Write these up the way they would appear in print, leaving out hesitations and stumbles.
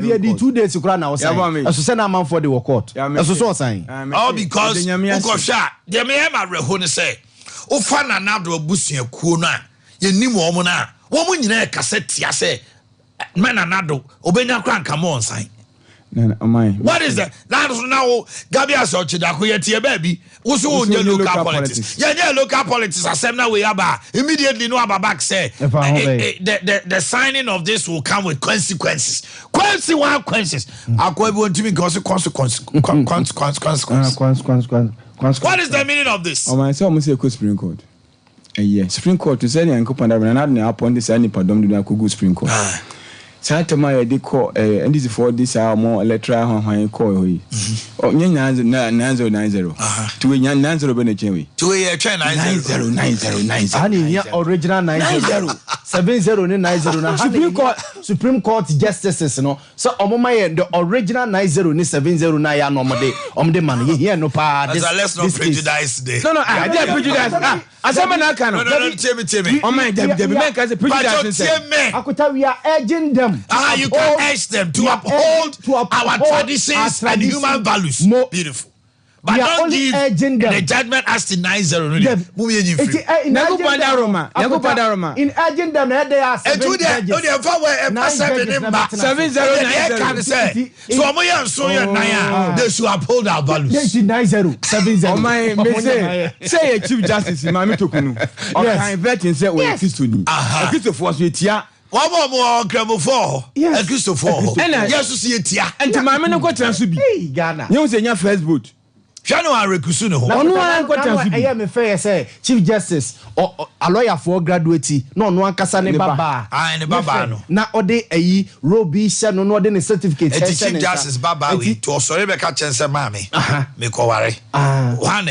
the 2 days you now saying. As say na man for the court. As so saying. All because ukosha. Dey me ma reho ne say. Ofa na nado abusuakuo no a ye nim wo mo na. Wo mo nyina cassette ya say. Man anado obenya kran come on sign. What is that? That is now Gabia Sochidako yet baby. Also local politics. Yeah, local politics. Assembly we aba immediately no aba back say the signing of this will come with consequences. Consequences. I go want to be consequences. What is the meaning of this? Oh my, so almost say Supreme Court. Yes, Supreme Court to say and coupon and upon this any pardon do go Supreme Court. Satama they call and this for this are more electoral how call he. Oh, 90 to a young 90 Benechewi. To a train 90. Honey, original 90 70 Supreme Court justices, no. So Omoma the original 90 70 na normally the man here no pa. Let's not prejudice today. No, I did prejudice. As a man can no, Timmy. Oh my the man can prejudice. We are urging them. You can urge them to uphold our traditions and human values. Beautiful. But don't give the judgment as to 90. In urging them, they are 70. So they should uphold our values. 90. Oh my, say a Chief Justice, Mammy Tokunu. Yes, vetting said we Christoni. Christopher Sweetia. One more gramophone. Yes, Christopher. Yes, to see it. And to my men, what to be Ghana. You say your first boot. January Kusuno. I am a fair say Chief Justice or a lawyer for graduate. No one Kasane Baba. I and Baba. Now Ode a Roby Shannon no the certificate. Chief Justice Baba to Rebecca Chance Mammy. Make worry. One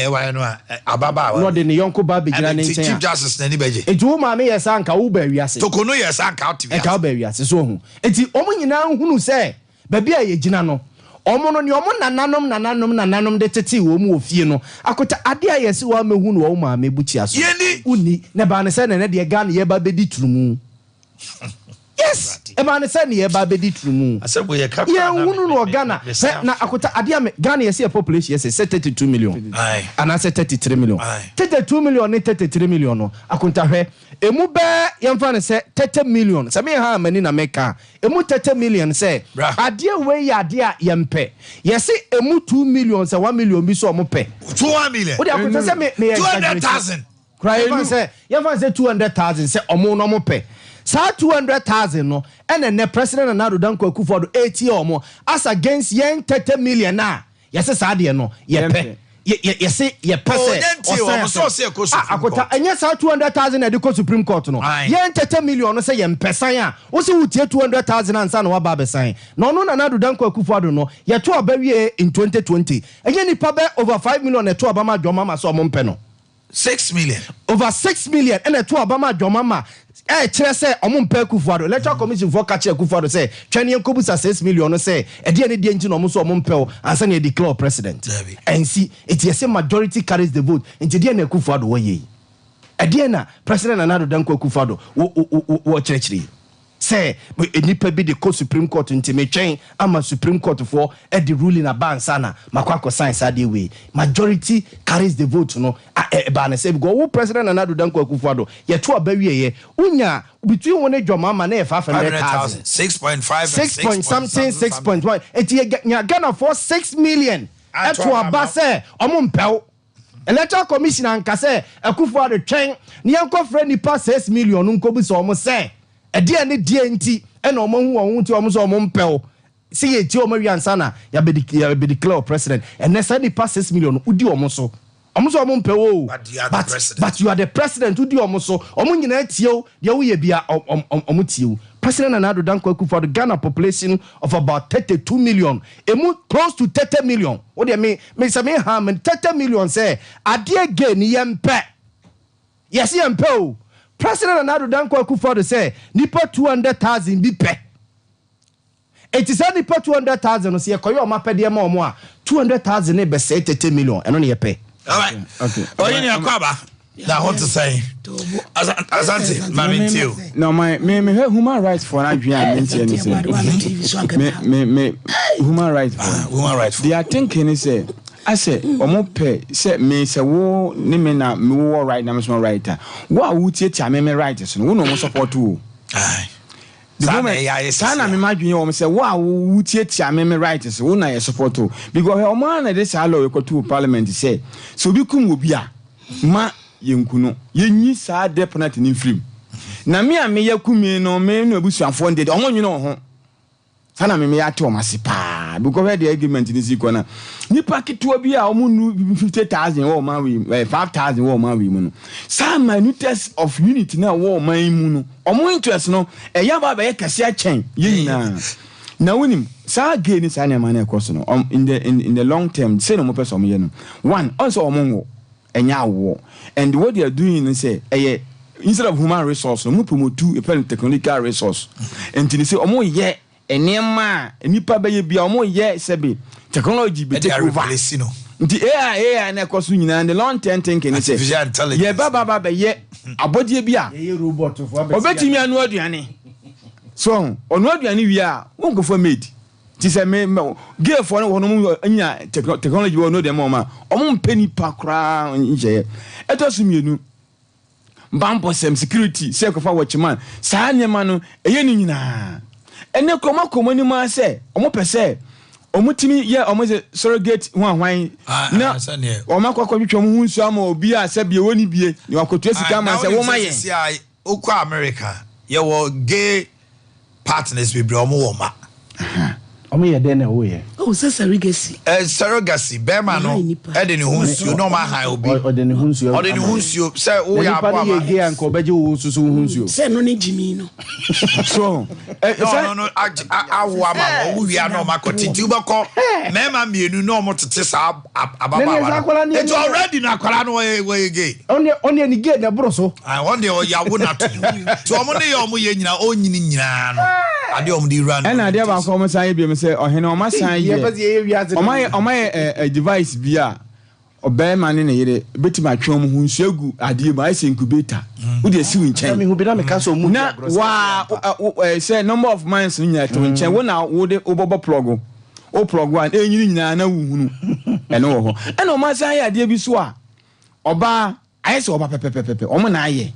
Baba. Not in the Yonko Baby Chief Justice Nanibaji. It will mammy as Anka Uber. Tokono yes, Anka Cowberry. So it's only now who say, Baby, a Ginano. Omono ni omo nananom de tete wo mu ofie no akota ade ayese wa mehu no wo ma mebuchi aso uni ne ba ne se ne de Ghana ye ba bedi turumu yes e ba ne se ne ye ba bedi turumu asebo ye kaka ye hunu no Ghana na akota ade am Ghana ye se population ye se 32 million ana se 33 million 32 million ne 33 million no akota hwe emu be yemfa ne se 30 million se me ha mani na meka emu 30 million say ade we ya ade a yempe yesi emu 2 million say 1 million bi so mo pe 2 million wo de akota say me 200,000 cry say yemfa say 200,000 say omo no mo pe sa 200,000 no ene ne president na Danko Akufo-Addo 80 omo as against yen 30 million na yesi sa ade no yepe yes, ye pese akota enye sa 200,000 e de Supreme Court no ye 30 million no say ye mpesan a wo se wutie 200,000 ansa na wa ba besan no no na Danko Akufo-Addo no ye to obawie in 2020 enye nipa be over 5 million e to obama dwoma so mo mpe no 6 million over 6 million and e to obama dwoma kire say omo mpe Akufo-Addo electoral commission for catch Akufo-Addo say twene enkobusa 6 million no say e de ne nti no mo so omo mpe ansa na declare president and see it yes majority carries the vote nti de na Akufo-Addo wo ye e de na president na Danko Akufo-Addo wo chirechiri say nipa bi de Supreme Court nti me twen ama Supreme Court for e the ruling abansa na makwako science ade we majority carries the vote no ba na say go president na Danko Akufo-Addo ye to abawie ye unya between one dwoma ma na 500,000 6 point something 6.1 eti Ghana for 6 million eto aba say omo mpɛw electoral commission anka say Akufo-Addo twen ne yanko frɛ nipa 6 million nkobi so omo say ede ne die nti e na omo hu won nti omo so omo mpɛw see ye ti omo wi ansa na ya be declare president and ne say nipa 6 million udi omo so omo mpɛw but you are the president udi omo so omo nyina tieo de wo ye bia omo tieo president na Danko Akufo-Addo Ghana population of about 32 million emu close to 30 million what do you me say me ha 30 million say ade again yempe yes yempe president na Danko Akufo-Addo say nipa 200,000 bi pe it is nipa 200,000 no say koyo mapede ma omo a 200,000 e be say 30 million eno ne ye pe all right okay oyin ya kwaba Now what to say? Asante, mami too. No, my human rights for Nigeria means anything. Me human rights for. Human rights. They are thinking say. I say, Omope, say me say wo ni me na me wo right na me so writer. Wo wu tie tia me writers no no support wo. Aye. The moment sana me madwene wo say wo wu tie tia me writers wo na ye support wo because o man na this allow we go to parliament say so bi kum obi a ma yenkuno yenyi sa de penalty ni film. Na me a me yakumi no me no abusuafo ndede o nwonwene ho. Sana me ya te o masipa because where the argument is equal na nipa ketewa bi a omu nu 50,000 wo man we 5,000 wo man we mu no some minutes of unity na wo man mu no omu interest no eya ba be kase a chen ye nyina na wonim sa gain sa na man e cost no in the long term say no mo person ye no one also omu wo enya wo and what they are doing is say instead of human resource no mo promote a technical resource and they say omu ye enema nipa be ye bia omo ye sebe technology be take over nti AI na ekoso nyina the long term thinking say ye baba be ye abodie bia ye robot fo obetimi anu aduane so onu aduane wi a wonko fo made ti se me gay fo no no anya technology wo no dem ma omo mpani pa kra nje etosu mienu bambo sem security se ko fa watchman sa nyema no eye ni nyina ene koma ni ma se omo pese omo timi ye omo se surrogate hwan na omo akwa twetwe mo hunsu ama obi a se bie woni bie ni wakotua sika ma se wo ma ye okwa America ye wo gay partners be omo wo ma omo ye den na wo ye surrogacy be ma no e de ni hunsu no ma han obi o de ni hunsu se wo ya bo ama gay an ko beje wo susu hunsu se no ne jimi no so no awo ama wo wi ano ma ko titi ubeko me ma mienu no mo tete sa ababa wa it already na kwala no we gay only ni gay na bro so one day o ya wo na to so omo ne yo mo ye nyina o nyini nyina no ade omo di run and ade ba ko mo san ye bi me say ohene o ma san ye o ma a device bia obema ne yere betima atwom hu nsuagu ade ma ise incubator wo de siwi nchen me hu bi na me ka so mu na wa say number of months nya to nchen wo na wo de obobo plug o plug one enyini nyina na wuhunu ene wo ho ene o ma san ye ade bi so a oba ayese oba pepepepe o mo na aye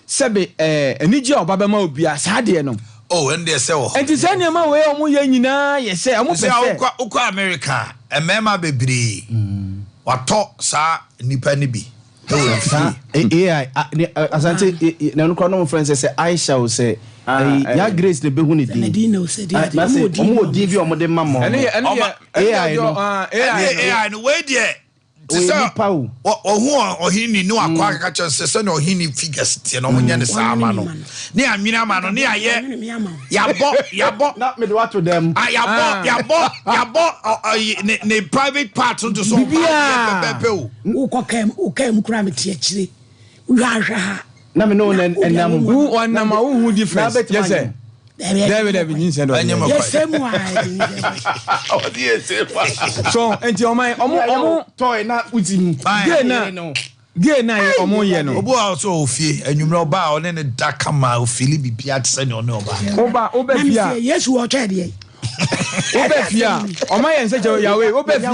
sebe enije oba be ma obi a sa de no and they say oh enti se ne ma we o mo ye nyina ye se o mo pese ukwa America emema bebre wato sa nipa ni bi AI asante na no no friends say Aisha will say ya grace the behu ni din omo di bi omo de mammo AI no we there ohini no akwa akacha se na ohini figures tie no nya ne sama no ne anwina ma no ne aye yabo na me do to them yabo ne private part to so pepe o kokem kura me tie chire hwahwa ha na me no enam who on na ma who difference yes sir David you said yes same why so enti omo toy na utim gay na omo ye no obo also ofie anwumre oba o ne da kama ofili bibia tse ne ono oba oba fia yes wo twede oba fia oma ye nse je yawe oba fia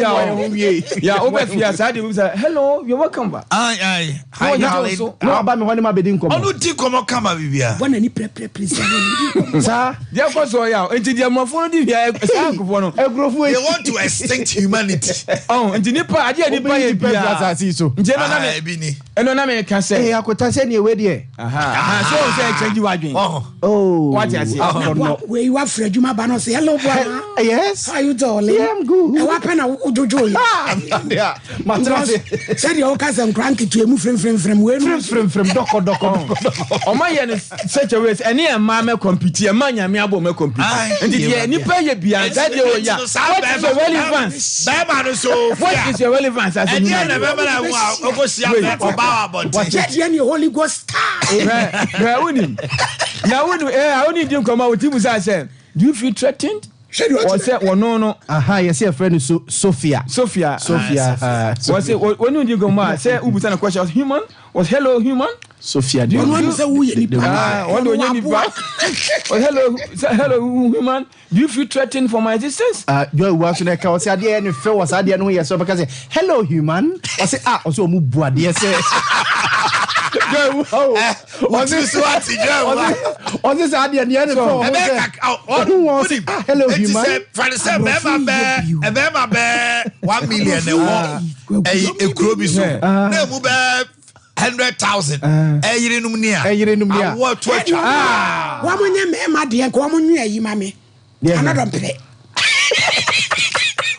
ya oba fia sa de say hello you're welcome back ai hi darling no aba me hone ma bedi nkomo onu di komo kama bibia bona ni please sa dia ko so ya enti dia mafo di bia sa akofo no egrofu they want to extinct humanity enti nipa ade nipa ye bia asasi so nje no na me bi ni eno na me ka say akota se ne we de so say change wadwen what you say we you have freduma ba no say hello boy yes how you doing yeah I'm good e wa pena ujojo yeah matrase said you ka say cranky to emu frem we frem doko o ma ye no such a way any e ma me compete e ma nya me abo me compete enti die nipa ye bia that dey o ya what is the relevance ba no so what is your relevance as and yeah na be na wo ogosia oba about what ye ni Holy Ghost na unim I only do come out with say do you feel threatened or say no yes your friend Sophia was say when you go ma say ubusa na question human Was hello human? Sophia, One say who you hello human. Do you feel threatened for my existence? You was in a car. Was idea and feel was idea no yes. So because hello human. I say also mu bua dear say. What is what? On this idea and the end hello human. For the same member 1 million a krobi so. Na mu 100,000. What to Wamunye me de ko wamunye ayi mame. Another play.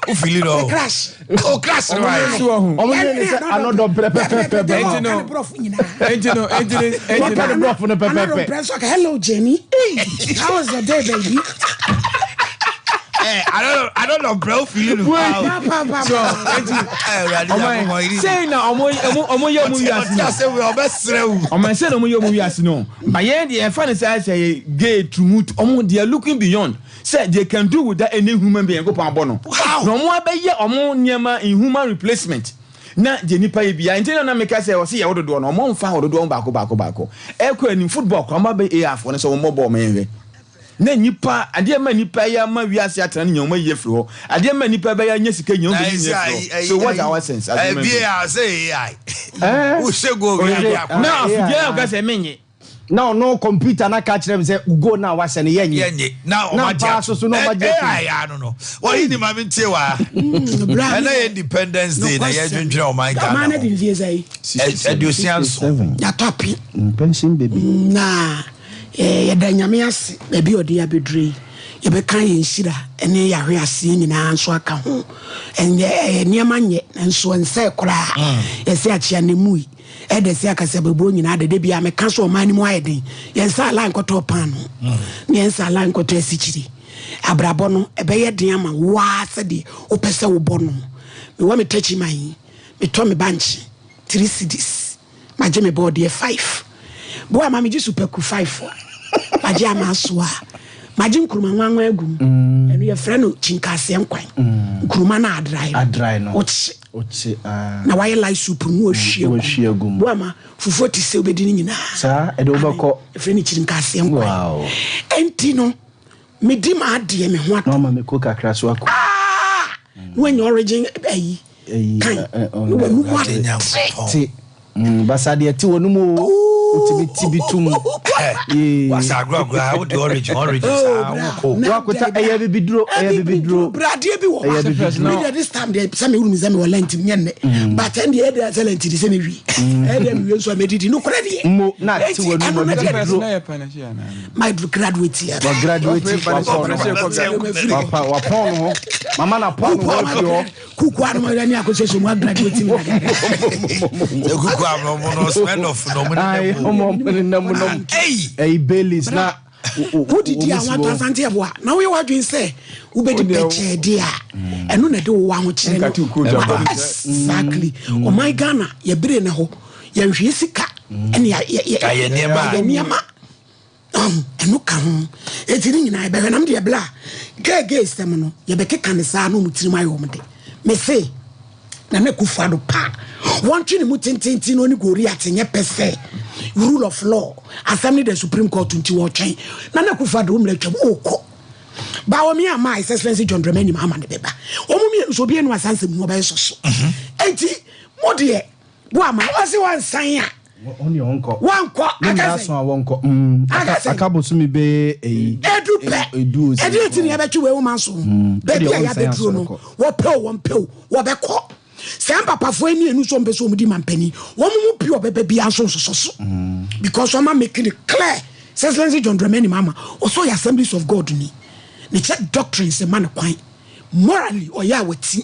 O feel it all. Crash. Oh, crash right. Another hello Jenny. How was your day, baby? I don't know, bro. Feeling say now, we they are looking beyond. Say they can do with that any human being go bono. No more be in human replacement. Na jenipa bia ntina na meka say o se ye wododo no mo mfa wododo bako ekwa ni football kwa ma be AF no so mo bo menwe na nipa ade ma nipa ya ma wiase atran nyoma ye firi ho ade ma nipa ba ya nya sika nyoma ye firi so what our sense as bia say AI who say go na afia ga say menye no computer na catch them say go now wa se ne yenye now o ma ja so no ma ja AI no what is the mama ntie wa na independence day na ye dwendwe o man ka na de vie say education ya topi pension baby na ya da nyame ase baby odi abedre ye be kan ye nhira ene ya hwe ase nyina nso aka ho enye niam anye nso nse kora ye se achia ne mui edesi akase bebo nyina de bia me ka so mani mu ayeden yensa ala nkoto pan no yensa ala nkoto asichiri abrabo no ebeye den ama wa se de opese wo bono me wa me tachi man me to me banchi 3 cedis maje me board ye 5 bo ama me ji super ku 5 maje ama so a maje nkuruma nwanwa agum enu ye frɛ no chinkase nkwan nkuruma na adrai no ochi na why like soup mu ohwie agum bo ama fufuo ti se obedi ni nyina sa e de obako frɛ ni chinkase nkwan enti no me di ma ade me ho ato no ma me ko kakra so ako when your origin ayi kan no we mu what ti basade ti wonu mu tibitum was agro how the origin wakota eya bibidro brade bi wo this time they say me uru me wala ntim nyenne but and the other talent dey say me wi e dem wi so medidi no kora de mo na ti wonu mo bibidro my graduate here wa pon mama na pon ho kuku anu ni akoso mo graduate me kuku anu no spend of no hey Baileys na who did you want to sante eboa na we wadwen say wo be di peche dia eno na de wo wa ho kire no exactly oh my Ghana ye bere na ho ye hwe sika ene ya niema eno ka ho etiri nyina e be hwe nam de bla gege system no ye be keka ne sa no mutiri mai wo mde me say na me kufa do pa one twini mu tintinti no ni gori atenye pese rule of law assembly the Supreme Court nti wo twen na na kufa do mle twam okọ ba wo mi ama excellency John Dramani Mahama ne beba wo mu mi so bi enu asanse mu oba soso enti modie bo ama wase wan san a oni onko wanko akase wonko akabosu mi be edu eti ne be twi we wo manso be bia ya be duro no wo pe wo be ko sem papa fo eni enu so mpeso omudi mampani wo mu pi obebe bia so because o ma make it clear excellency John Dramani Mahama also the Assemblies of God ni check doctrines man kwan morally o ya wati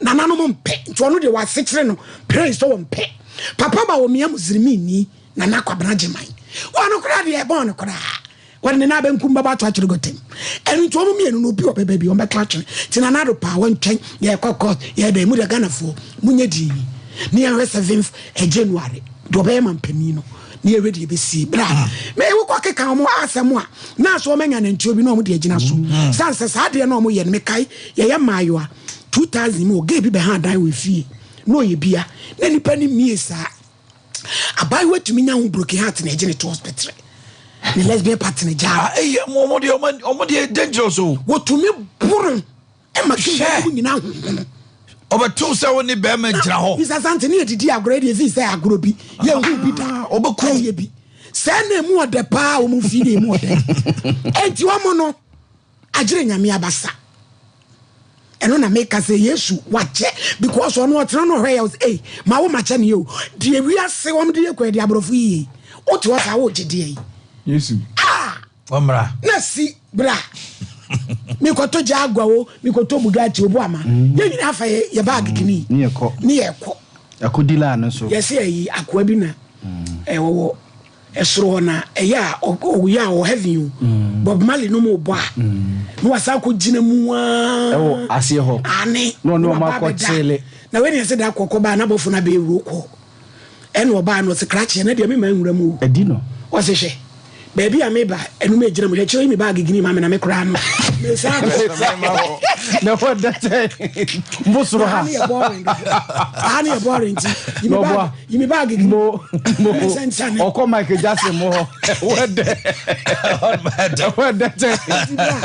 na nanu mo mpe nto no de wa sekere no praise to wo mpe papa ba wo mia muzirimi ni na nakwabana jeman wo no kra de e bon no kra when na be nkum baba to akire gotem enu to mo mienu no bi obebe bi o be klatre tina na do pa won twen ye kokko ye da mu da Ghana fo munye di ni ya 7th January do be man panino ni e ready be si bra me wo kokeka mo asem a na so menya na ntio bi no mo de agina so sanse sa de no mo ye me kai ye mayo a 2000 mo ge bi be ha dan we fie no ye bia na ni pani miesa Abai wait to me now broken heart in a genital hospital. The lesbian partner jar. Omodi dangerous. What to me burn? Emma share now. Over 2 7 Bemen Traho. Is as Anthony did you agree if he say I grow be? Yeah, who be that? Obercool ye be. Send them more the power move feeding more. And you are mono. I drink a mea bassa. And when I make us say yes, watch it because one what run away else. Eh, my woman chan you. Dear, we are say one dear quay diablo free. What was I watch it? Yes. Ah, Omra. Nasi, bra. Me ko to jagwa wo me ko to Bugatti obuama ye nyina fa ye bag kini ne yeko akodila no so yes ye akwa bi na wo esro na ya o ya o heaven you Bob Marley no mo bo a no wasa ko gina mu a wo ase ho ane no ma ko tele na we ne se da kokko ba na bofo na be ru ko en wo ba no se scratch na de me ma nwura mu edi no o se hwe baby ameba enu me gina mu le chiro mi bag gini ma me na me kra no me sa no what that mbusuro ha ani e boring ti yimi bag gini mo oko Michael Jackson mo what that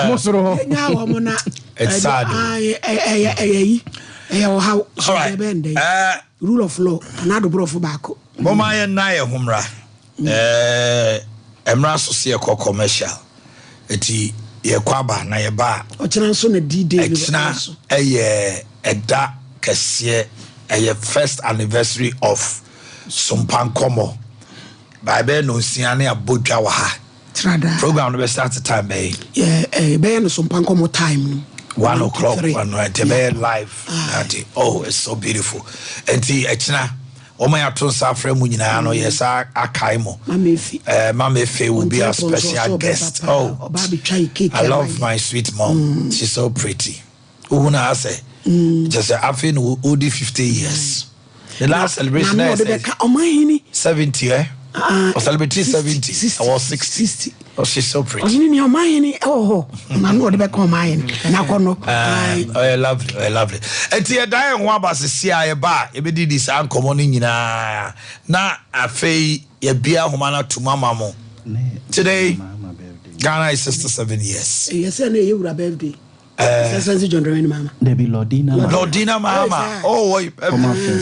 mbusuro ho nya wo mo na it's sad how rule of law another bro for back mama ye na ye humra Emra so commercial eti ye kwaba na ye ba o kira so na D-Day na eda kese first anniversary of Sompa Komo by no siane abodwa wa ha trada program no be start time be be no Sompa Komo time 1 o'clock when be live oh it's so beautiful enti ekina Omaya Tonsa Frame Munina, no, yes, Akaimo. Mamefe will be a special guest. Oh, I love my sweet mom. She's so pretty. Una say, just after 50 years. The last celebration is 70, eh? Or celebrating 70. I was 60. Oh, she's so pretty. Oh, lovely, lovely. And tia die one bus CIA bar. You did this uncommon in na afe ye beer humana to mama. Today, Ghana is 67 years. Yes, and you were a birthday. Mama. Debbie Lordina Mama. Oh,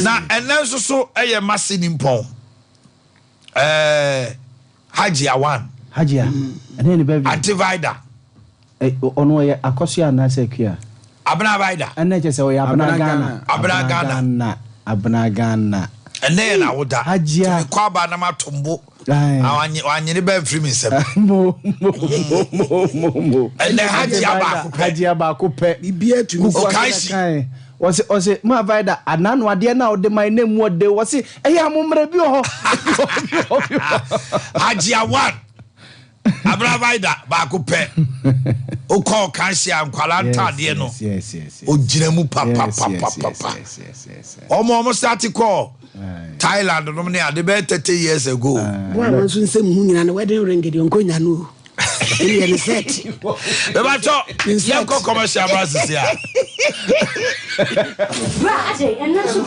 now and then so a massive impong. Hajia one. Hajia. And then baby. Antivider. Ono ya akosia na sekia. Abna vida. And then just say abna Ghana. And then I would Hajia. Kwaba na matumbo. Wanyini be free me sebe. Mo. And then Hajia ba ko pe. Bibia to me. Okaisi. Was it my vida anan wade na ode my name what de was it amumre bi ho Hajia one abra vida ba ko pe o call kansia ankwala ntade no yes o giremu papa omo start call Thailand no me ade be 30 years ago one so nsem hu nyina na wedding ring de onkonya no ele set be ba cho ye ko commercial process ya Ade ena so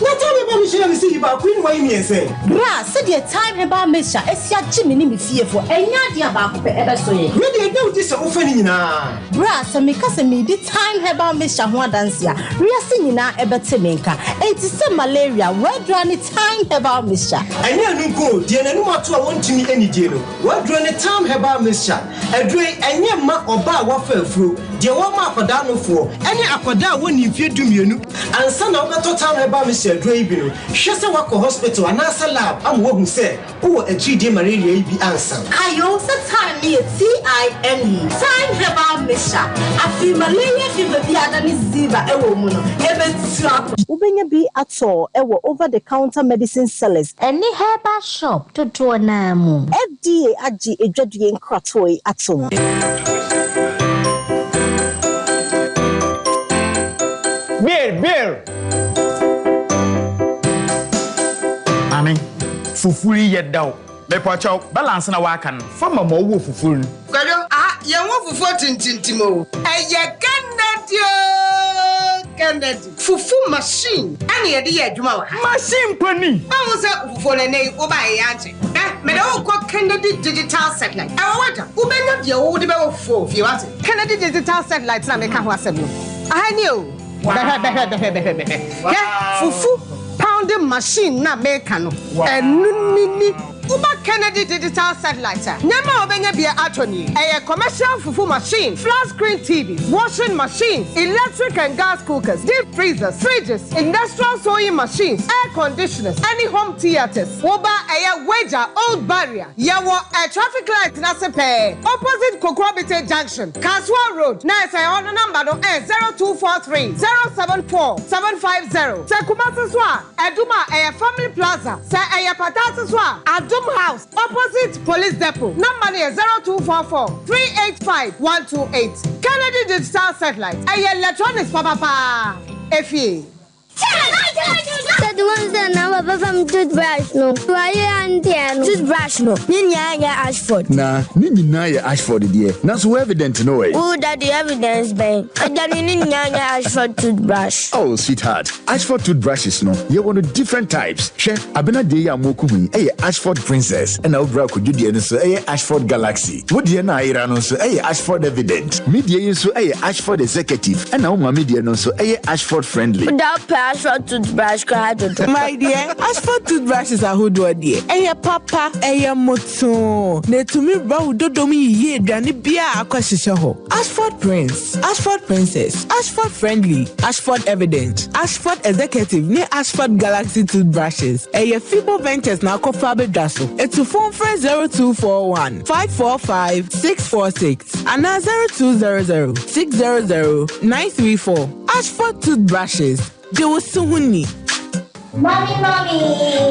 what time about me share me see about queen why me say bra said the time about mesha esia gimi ni me fiefo enya dia ba ko pe ebe so ye me dey do this ofa ni nyina bra se me ka se me di time about mesha ho adanse a riase nyina ebe te menka enti se malaria where do any time about mesha anya anu ko die nanu mato a wontimi ani die no where do any time about mesha edre anya ma oba wa fa afuro die wo ma akoda no fo ene akoda woni fie dumienu ansa na obeto time about mesha edre ibi no hwe se wako hospital anasa lab am wo hu se wo achidi malaria ibi ansa ayo se time me TIME time about mesha afi malaria fi be ada ni ziva ewo mu no ebe tua ubenya bi ato ewo over the counter medicine sellers any herbal shop to na mu FDA agi edwadue nkratoi ato Beer. Mami, fufuri yeddaw. Me kwacho balance na waka no. Fama mo wo fufuru. Kwado ye wo fufu tintintimo. Eye kanadio. Kennedy. Fufu machine. Any idea, Juma? Machine penny. I was for a name over a auntie. Me don't call Kennedy digital satellite. I want Ubena your old about 4 if you want it. Kennedy digital satellite. I make a I knew. Fufu pounding machine na make no. And Uba Kennedy digital satellite. Nema obenya bia atoni. A commercial fufu machine, flat screen TVs, washing machines, electric and gas cookers, deep freezers, fridges, industrial sewing machines, air conditioners, any home theaters. Uba a wager old barrier. Yawo a traffic light na sepe. Opposite Kokwabite Junction, Kaswa Road. Na say on number no 0243 074 750. Say Kumasi Swa, Eduma a family plaza. Say a patata Swa. House opposite police depot. Number is 0244 385 128. Kennedy digital satellite. Electronics papa. Efie. The ones that now from toothbrush no. Why and toothbrush no. Ninya Ashford. Nah, Ninya Ashford dear. Not so evident no way. Who that the evidence bank? I don't Ninya Ashford toothbrush. Oh sweetheart, Ashford toothbrushes no. You want different types. She abena de ya mokumi. Ashford Princess. And now bra could you dear so Ashford Galaxy. What dear na ira no so Ashford Evident. Media so Ashford Executive. And now my media no so Ashford Friendly. Ashford toothbrush my dear, Ashford toothbrushes are who do dear. Papa, moto. Ne to me bow dodomi ye dani bia akwashishaho. Ashford Prince, Ashford Princess, Ashford Friendly, Ashford Evident, Ashford Executive, ne Ashford Galaxy toothbrushes. Fibo Ventures na kofabe daso. It's to phone friend 0241 545 646 and 0200 600 934. Ashford toothbrushes. They were so honey. Mommy.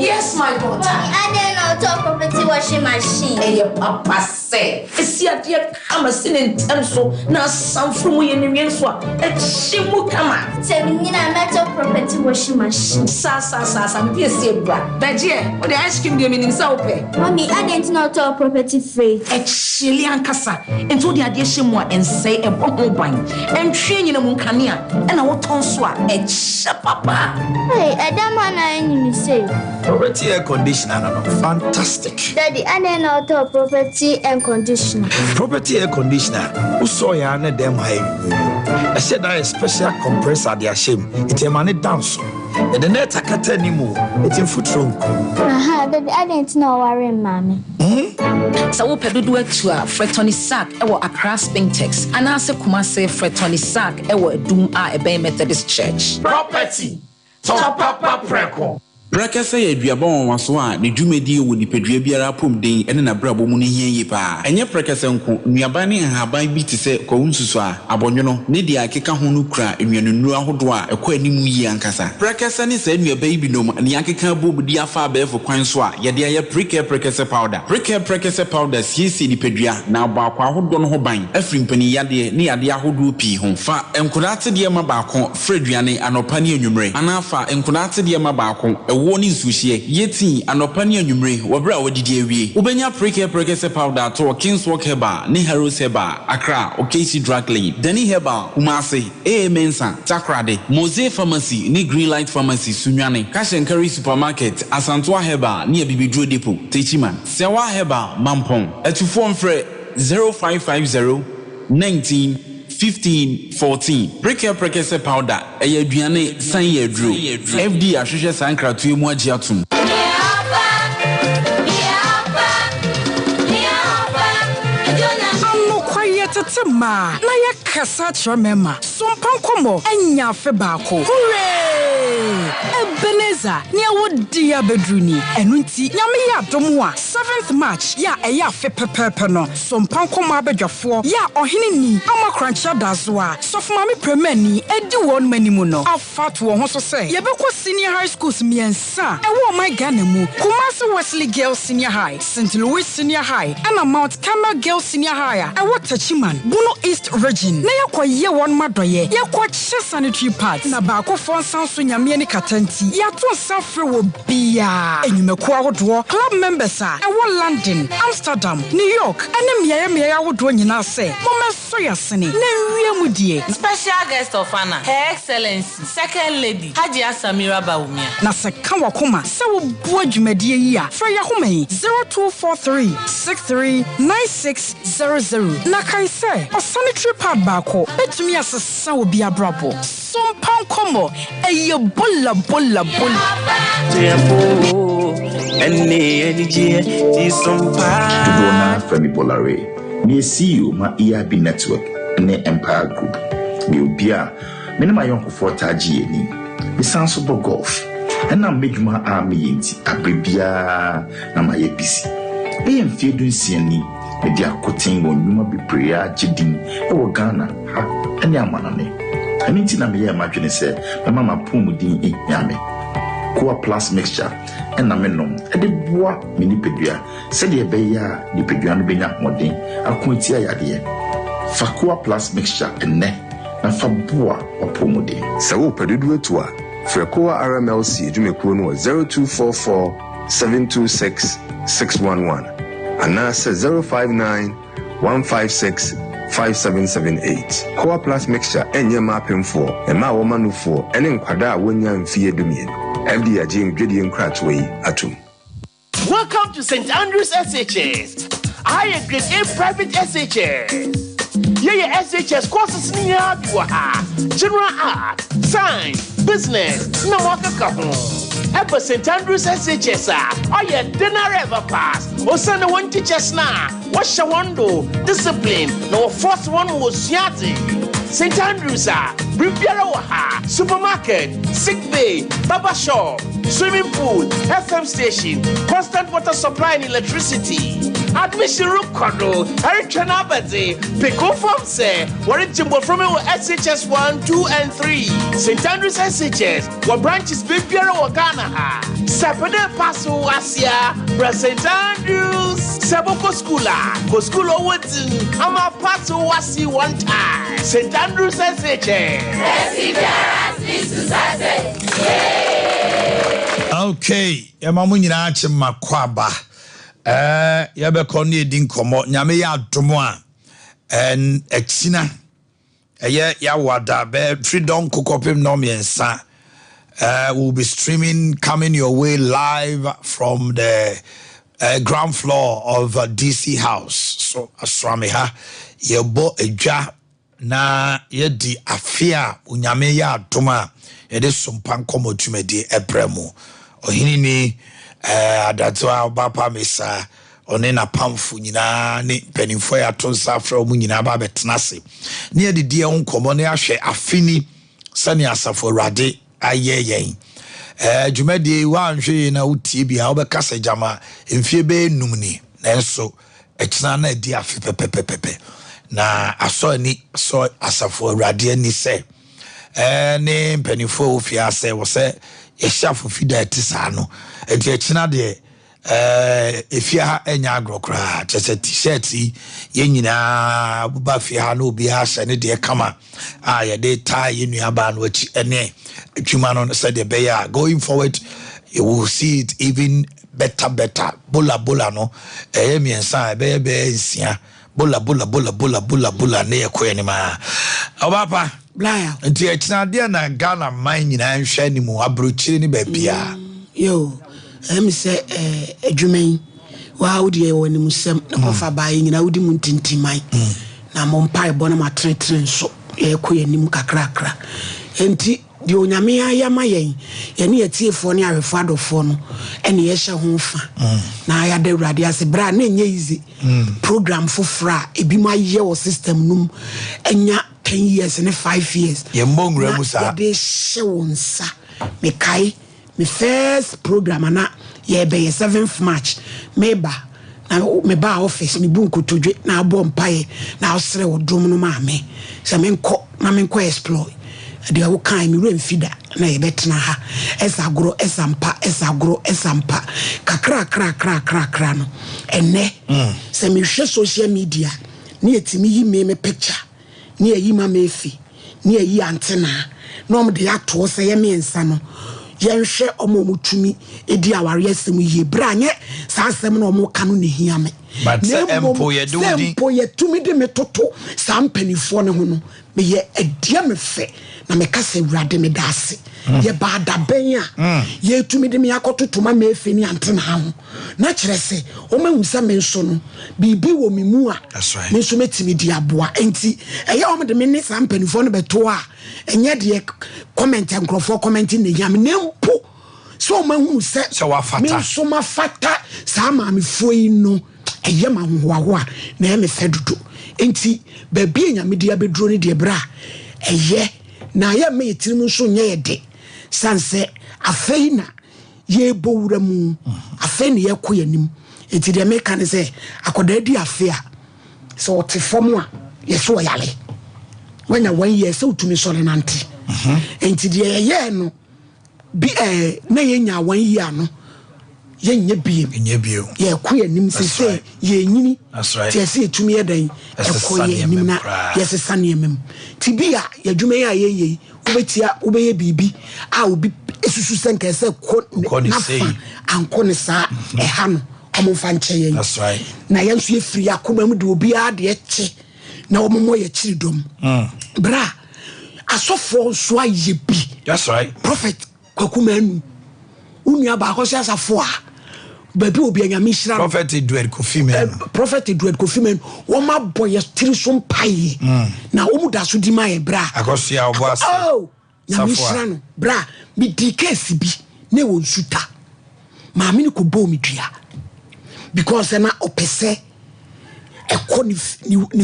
Yes, my daughter. I didn't know top property washing machine. Hey, your papa say. See a dear Hamasin in Tenso. Now some from we in the Minswa. And she will come out. Tell me, I metal property washing machine. I'm here, say, bra. But yeah, what the ice cream game in South Bay. Mommy, I didn't know top property free. A chili and cassa. And so the addition more and say a bottle wine. And train in a Munkania. And I want on swat. A papa. Hey, I don't want any say. Property air conditioner, fantastic. Daddy, I didn't know top property and conditioner. Property air conditioner. Who saw ya and them high? I said I special compressor the shame. It's a money dance. And the net I can't tell anymore. It's in foot trunk. Daddy, I didn't know worrying, mommy. So we pedu do extra fretoni sack ewo Accra Spintex and ase Kumase fretoni sack ewo Edum a Ebe Methodist Church. Property. Top papa preko. Braka say aduaba won so a ne dwumadi wo nipadua biara pom den ene na brabo mu ne hian pa enye braka say nko nuaba ne haban bi te se ko unsusu a abonwono ne dia akeka ho no kura enwanunu ahodo a ekọ animu yi ankasa braka say ne sa nuaba yi binom ne akeka bobudi afa abefo kwan so a ye de aye braka say powder siesi nipadua na baako ahodo no ho ban afri mpani yade ne yade ahodo pi ho fa enkodate de ma baako freduane anopa ne anwumre anafa enkodate de ma baako woni nsuhie yeti anopa ne anwumre wobra wodidi awie ubenya preke se powder to Kings Walk Heba ne Heroes Heba Accra Okesi Drug Lane Dani Heba Kumase Mensa Takrade Mose Pharmacy ne Green Light Pharmacy Sunwane Cash and Carry Supermarket Asantwa Heba ne Bibidro Depot Techiman Sewa Heba Mampong etufo mfre 0550 19 15 14 Preke se powder aduane san ye dro FD ahwehwe san kratoe mu agi atum Ma na ya kasa chomema Sompa komo enya fe baako hooray Ebeneza ne wodi ya bedruni enu nti nyame ya adom a 7th March ya eya fe pepepe no Sompa komo abedwafo ya ohene ni amakrancha dazo a sofumame premani edi won manimu no afat wo ho so se ye bekọ senior high schools miensa ewo my Ghana mu Kumasi Wesley Girls Senior High St. Louis Senior High and Mount Carmel Girls Senior High ewo Tachiman Bono East Region na yakwa ye won madoye yakwa che sanitary pads na baako fon sanso nyame nyame ne katanti yato safre wo bia enyumeko ahodo club members a ewo London, Amsterdam, New York ene meya ahodo nyina se momeso yasene na wie mu die. Special guest of honor Her Excellency Second Lady Hajia Samira Baumia. Na se ka wakoma se wo bu adwumadie yi a fra ya homa 0243639600 na kai se sanitary pad baako betumi asesa obi abrabo Sompa komo eye bolla tempo eni ti sompa Dona Femi Bolare me CEO ma EAB network ne Empire Group me obia me na mayon ko fortagie ni me sanso bo golf na medjuma army yenti abrebia na maye bisi e mfie dunsiani me dia koten won nyuma bibrea gidin e wo Ghana ha ene amanane aminti na me ye madwene se me mama pomudin enyame Coa Plus mixture na me nom e de boa me nipedua se de be ya nipedua no benya modern akonti ayade fa Coa Plus mixture enne na fa boa opomudin se wo pedudu etua fra Coa RMLC edumekuo no 0244 726 611 and say 059 156 5778. Coa Plus mixture enye mapem for ema womanu for ene nkwada wonya mfie dumien FDA Jim Gideon Cratway atum. Welcome to St. Andrews SHS. I am grade A private SHS. Yeah, SHS courses near General Art, Science, Business, no more kahon. Ever St. Andrews SHS, I had dinner ever pass. O Sunday one teachers now. What's your window? Discipline. No first one was yati. St. Andrews, Riviera, supermarket, sick bay, barber shop, swimming pool, FM station, constant water supply and electricity. Admission room condo, Eric Chanabati, Pico from say, what Jimbo from SHS 1, 2, and 3. St. Andrews SHS, what branches Riviera or Ghana. Sapade Paso Asia, St. Andrews, Saboko Schooler, go school over I'm a Paso Wasi one time. St. Andrews SHS. Okay, Yamamu nyina chima kwaba. Yabe koni din komo nyame ya domo en exina ya wada be freedom kokopim no miensa. We'll be streaming coming your way live from the ground floor of DC House. So aswamiha yebo eja na yedi afia unyame ya doma yede sumpan komo tumedi ebremu ohini ni adatwa bapa mesa one na pamfu nyina ne penifo ya tonsa fra omu nyina ba betnase ne yede die onkomo ne ahwe afini sane asafo rade ayeyen jumadi wa nhwe na utie bia obekasa jama emfie be numni nanso ekina na di afi pepepepe na aso ni so asafo rade ni se ne penifo ofia se wo se yeshafo fida etisa no enti ekina de efia enya agrokra chese t-shirt ye nyina buba fia na obi ha se ne de kama ye de tie ye nuaba no achi ene atwuma no said the bear going forward you will see it even better bola no miensa be nsia bola ne ekwe ni ma obapa blaya enti ekina de na Ghana man nyina nhwe ni mu abrochiri ni ba bia yo say adwuman wa wodi woni musem na kofa bae nyina wodi mu ntintimai na mompai bona matretre so ekwe nim kakrakra enti di onyame ayama yen yene yetiefo ne ahwefo adofo no ene ye hye ho fa na ya da urade ase bra na enye easy program fofra ebi ma ye wo system num enya 10 years ne 5 years ye mbongra musa ya de hye wonsa me kai me first program na ye be 7th March meba na me ba office me bunku todwe na abo mpae na osre wodom no ma me se me nko explore de wo kan mi remfida na ye betena ha esagro esampa kakra no enne se me hwe social media ni etimi yi me picture ni eyi ma me fi ne ayi antena na om de ato se ye miensa no yenhwe omomutumi edi aware asem yie bra nye sa asem na omo ka no ne hia me but empo ye do di empo ye tumi de metoto sa mpanifo ne ho no me ye adia me fe na me ka se wurade me dase ye ba da ben a ye tumi de me akototo ma me fe ni antena ho na kire se o ma hu se me nso no bibi wo me mu a me so metimi di aboa enti eye o me de me ne sa mpanifo no beto a enye de comment and crofo commenting ne yam nempo so ma hu se wafata me so ma fata sa ma me foi no eye ma ho a na me fe dudu enti ba bi enyame dia bedro ne de bra eye na ye me yetirim so nye ye de sanse afei na ye bowura mu afei ne ye koyanim enti de me kan se akoda di afei a so otifom a ye so yale wanya 1 year so utumi so le nante enti de ye no bi na ye nya 1 year no ye nye biem ye koyanim se ye nyini tie se etumi ye dan koyanim na ye se sane emem ti bia ye dwuma ye ye ubetia ubeye bibi a obi esusu senka se ko na fa anko ne sa ha no omfa nche ye that's right na ye nso ye firi akoma mu de obi a de eche na omomo ye chiridom bra asofo so aye bi that's right prophet kwakumanu unia ba ko se asafo a baby obi anyame hira prophet Edward Kofi men wo ma boy tiri so mpaye na wo mu da so di mai bra akosia obo ase nyame hira no bra mi di case bi ne wo nsuta ma me ni ko bo mi dua because na opese e ko ni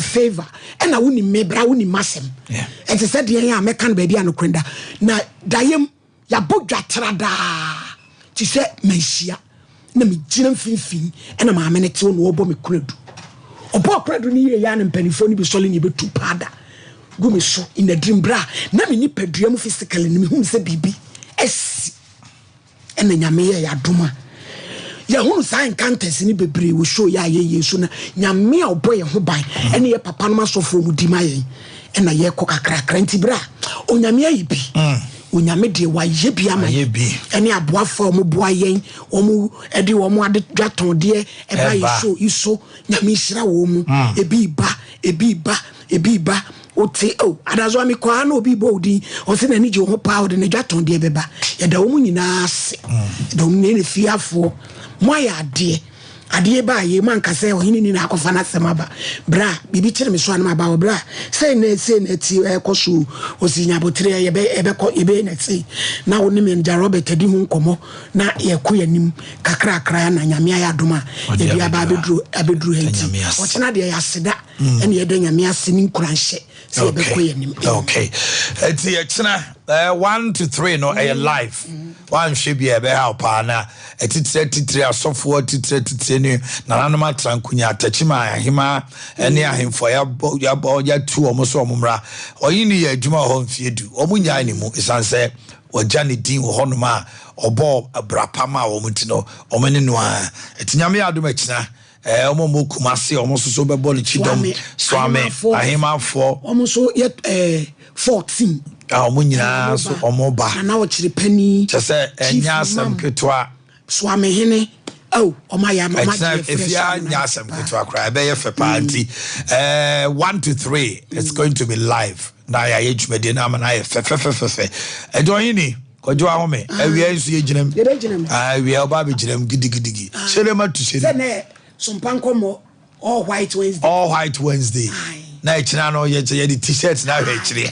favor e na wo ni me bra wo ni masem e te said de yan American baby anokwenda na dayem ya bodwa trada ti se manhia na me gina mfimfini ena maame ne tewo no obo me kredu obo kredu ni ye ya ne mpanifo ni bi sole ni betu pada go me so in a dream bra na me ni padua mu physically ni me hu se bibi esi ena nyame ye ya doma ya hunu sa encounters ni bebre wo show ya ye yesu na nyame a obo ye ho ban ena ye papa no masofo mu di ma ye ena ye ko kakra nti bra onyame ayi bi onyame de wa ye bia ma ene aboafo mo boa yen omo ede wo mo ade dwaton de e ba yeso iso nyame hira wo mu ebi ba oti adazo ami kwa na obi bo odi o se na ni je ho pa o de ne dwaton de beba ye da wo mu nyina ase da wo ne fiafo mo ya ade ba ye man ka se ohini ni na akofa na semaba bra bibi kire me so anama ba bra say na ti ekoso osinya botre ye be na ti na woni me nja Robert adi hu nkomo na ye koyanim kakra na nyame ya doma ye bia ba abedru henti o chena de ya seda ene ye de nyame asini nkuranhye se ye be koyanim okay enti ye chena 1 to 3 no a live one should be a be help na etitire asofo etitire ni nananoma trankunya atachima ahima ene ahemfo ya tu omoso omumra oyini ya adwuma ho mfiedu omunya ni mu isanse wajani din ho honoma obo abrapama omutino omene no a etinyame adoma kina omomo kumase omososo bebo le chidom swame ahemafo omoso yet 14 omunyina so omoba na wo kire pani chese enya asem ketwa swame hene omaya mama if you are nyasem ketwa kra be ye fe party 1 to 3 it's going to be live na ya yejumede na ma na ye fe edoyini kojo ahome awia nsu yejinem awia oba be jinem gidigidigi selema tu sele ne Sompa nkomo all white Wednesday na ichina no ye the t-shirts na we chiri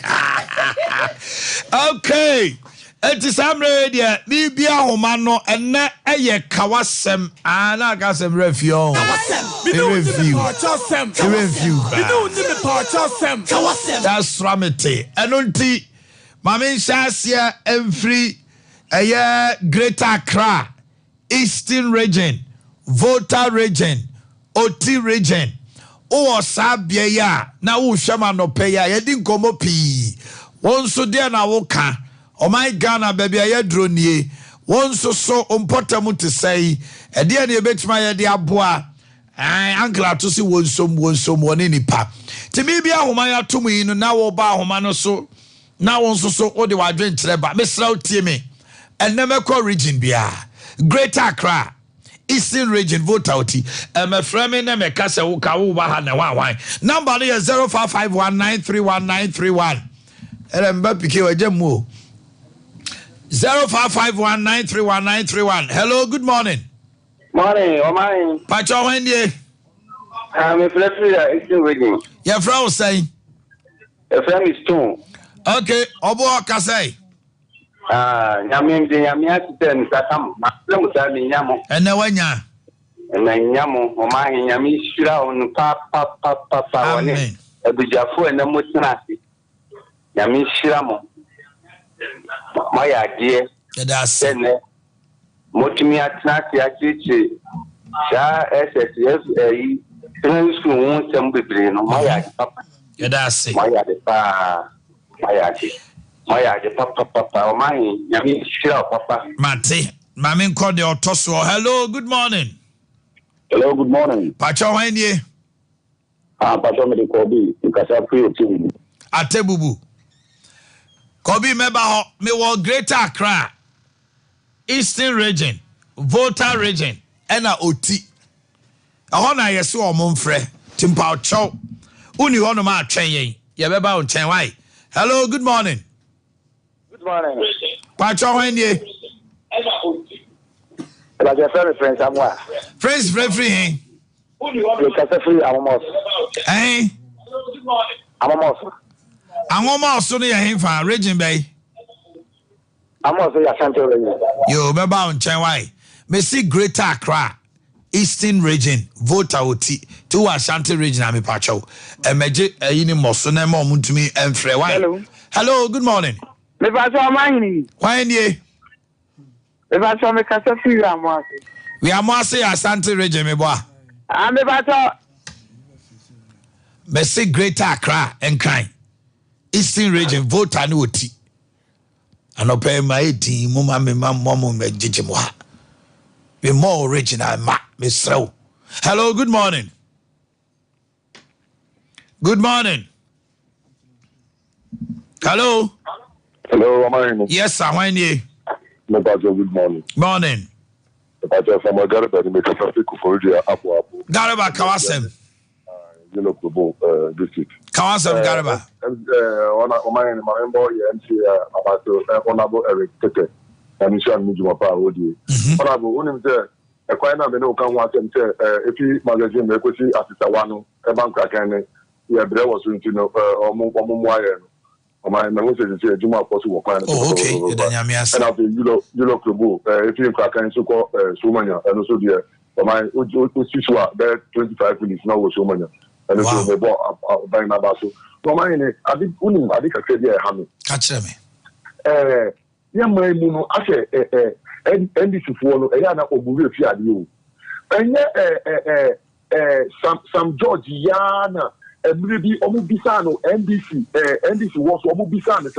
okay enti samre dia ni bia homa no ene eye kawasem na gasem review that's ramete enonti mama shasia every eye Greater Accra Eastern region Volta region Oti region o sabia ya na wo hwema no pe ya yedi nkomo pi wonso de na wo ka o my Ghana baby ya dronie wonso so ompotamu te sei e de na ebetima ye de aboa ankla to si wonsom woni nipa ti mi bia homa ya tomu yi no na wo ba homa no so Now also so all the wide drink treba. Miss Rao Timmy. And never call region bia. Greater Accra. Eastern region vote out. My friend name a Casa Ukawahana. Number is 0551931931. And I'm back to Jemu. 0551931931. Hello, good morning. Morning, Omanhene. Pacho Wendy. I'm a flexible Eastern region. Your friend saying. A friend is two. Okay, Obo Kasei. Yamin de Yamia ten Satam, Master Yamo. And now when ya. And then Yamo, Omanhene Yami Shira on Papa, Amen. A Bijafo and the Mutanasi. Yami Shiramo. My idea. That's it. Motimia Tnati Achi. Sha SSF school won't some be no my papa. That's it. My papa, Omanhene Yami Shira papa. Mate, Mamin called your tosso. Hello, good morning. Hello, good morning. Pacho Wendy. Pacho me Kobi, because I feel too. Atebubu. Kobi meba me wo Greater Accra. Eastern region, voter region, and a OT. I want to yes, or Monfre, Timpa Chow. Uni on my train, Yabeba on Chen Wai. Hello, good morning. Good morning. Pacho Wendy. Like a very friend somewhere. Friends, free. You can say free, I'm almost. Eh? I'm almost. I'm almost only a him for region bay. I'm also a Santo. You remember on Chen Wai. Me see Greater Accra. Eastern region, voter OT, to Ashanti region, I'm a pacho. A magic, a unimusone moment to me and free. Hello, good morning. Me pacho Omanhene. Why ye? Me pacho me kasa free amwase. We are more say Ashanti region, me boy. Me pacho. Me see Greater Accra and kind. Eastern region, voter no OT. And I pay my 18, mama, me mama, me jijimwa. Be more original, Miss Rowe. Hello, good morning. Good morning. Hello. Hello, Omanhene. Yes, sir. Why you? Me pacho, good morning. Morning. Me pacho from Garba, me kasa free kuforia apo. Garba Kawasem. You know, district. Kawasem Garba. Omanhene, my member, MC, about Honorable Eric Tete. And Nishan Mijumapa, Odi. Honorable, when him there, a quite number no can watch him say, if he magazine, they could see Asitawano, a bank can, yeah, there was to know, or Mumwire. Or my message is Juma possible. Oh, okay. And after you look the book, if you can so call Sumania, and also dear, or my Usiswa, there 25 minutes now was Sumania. And also they bought buying a basso. Omanhene, I think I said, yeah, Hammy. Catch me. Yeah, my moon, I say, and this is one, and Obu Fiadio. And some George Yana, and maybe Omubisano, NBC, NBC was Omubisano,